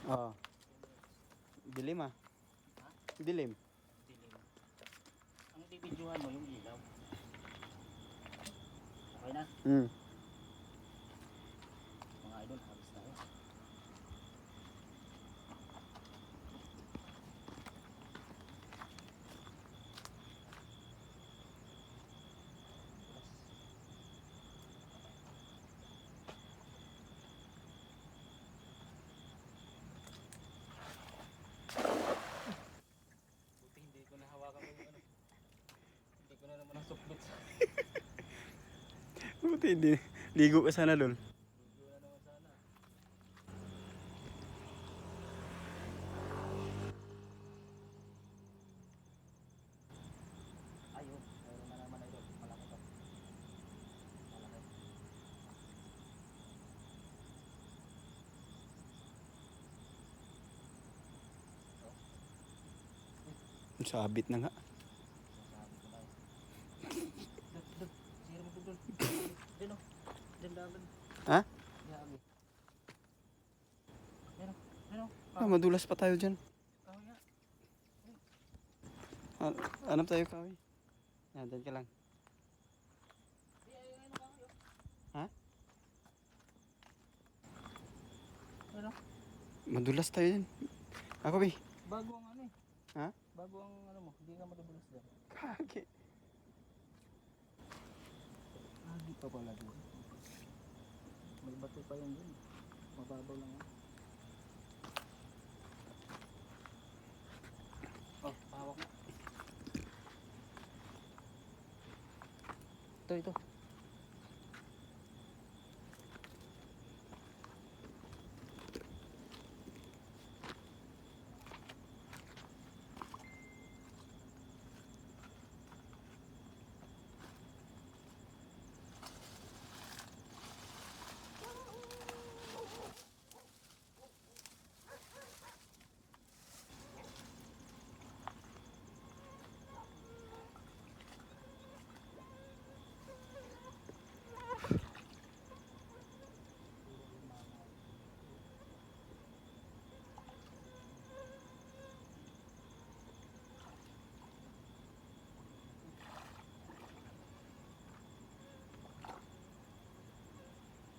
Oo. Dilim ah. Ha? Dilim. Dilim. Ang bibidyohan mo yung ilaw. Okay na? Hmm. Mga idol, habis na yun. Buti hindi ko nahawakan yung ano. Hindi ko na naman nasukbit sa Buti hindi. Ligo ka sana doon. video na naman sana. Ayun, mayroon na naman idol. Malaki to. Malaki. Sabit na nga. Sasabi ko na yun. Dun. Sira mo dun. Dun o. Dun dagan. Ha? Grabe. Dun o. Dun o. Ah, madulas pa tayo dyan. Kahoy nga. Anap tayo kahoy. Yan, dyan ka lang. Di, ayun kahoy o. Ha? Dun o. Madulas tayo dyan. Ako, Bi. Bago ang ano eh. Ha? Bago ang ano mo. Hindi ka madudulas dyan. Kaki. Lagi pa pala dun. May bato pa yun dun. Mababaw lang yan. Oh, pahawak mo. Ito.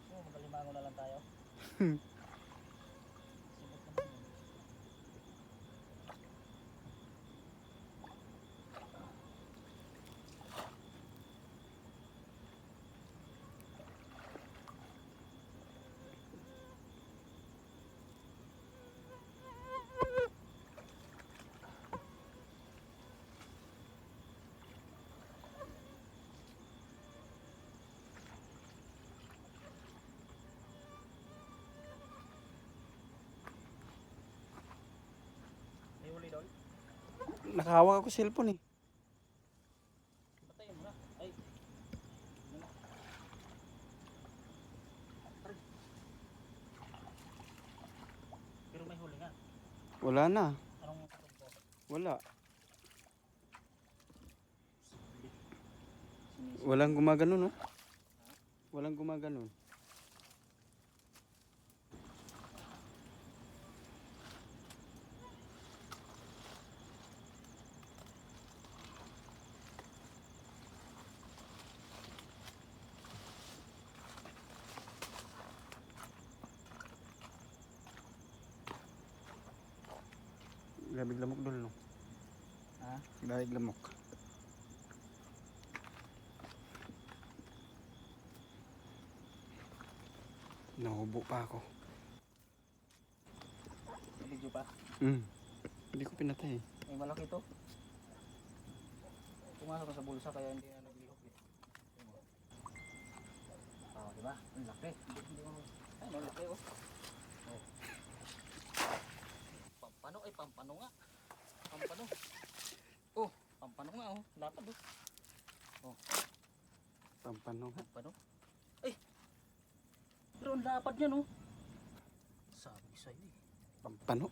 So, magalimango na lang tayo. Sibot naman yun. May huli doon? Nakahawak ako cellphone eh. Patayin mo na. Ay. Ano na? Aray. Pero may huli nga. Wala na. Anong tungko? Wala. Sinisip. Walang gumaganon, no? Walang gumaganon. Grabig lamok doon, no? Ha? Grabig lamok. Nahubo pa ako. Video pa. Hindi ko pinatay. May malaki to. Pumasok ka sa bulsa kaya hindi na naglihok eh. Oh, di ba? Ang laki. Hindi mo. Ay, ang laki oh. Oh. Pampano ay pampano nga. Pampano. Oh, pampano nga oh. Lapad oh. Oh, Pampano nga. pampano. Ay. Pero ang lapad niya no. Sabi sa'yo eh. Pampano.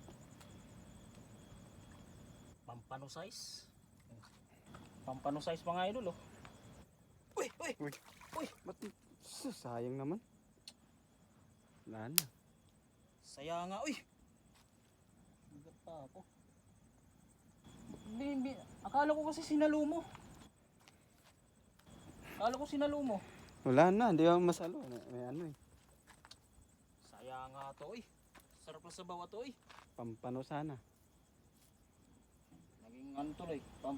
Pampano size. Pampano size mga idol oh. Uy, uy. Uy. Uy. Ba't sayang naman. Wala na. Saya nga uy. pa ako. Hindi. Akala ko kasi sinalo mo. Akala ko sinalo mo. Wala na, hindi ako masalo. May ano eh. Sayang nga to eh. Sarap na sa bawa to eh. Pampano sana. Naging ano tuloy.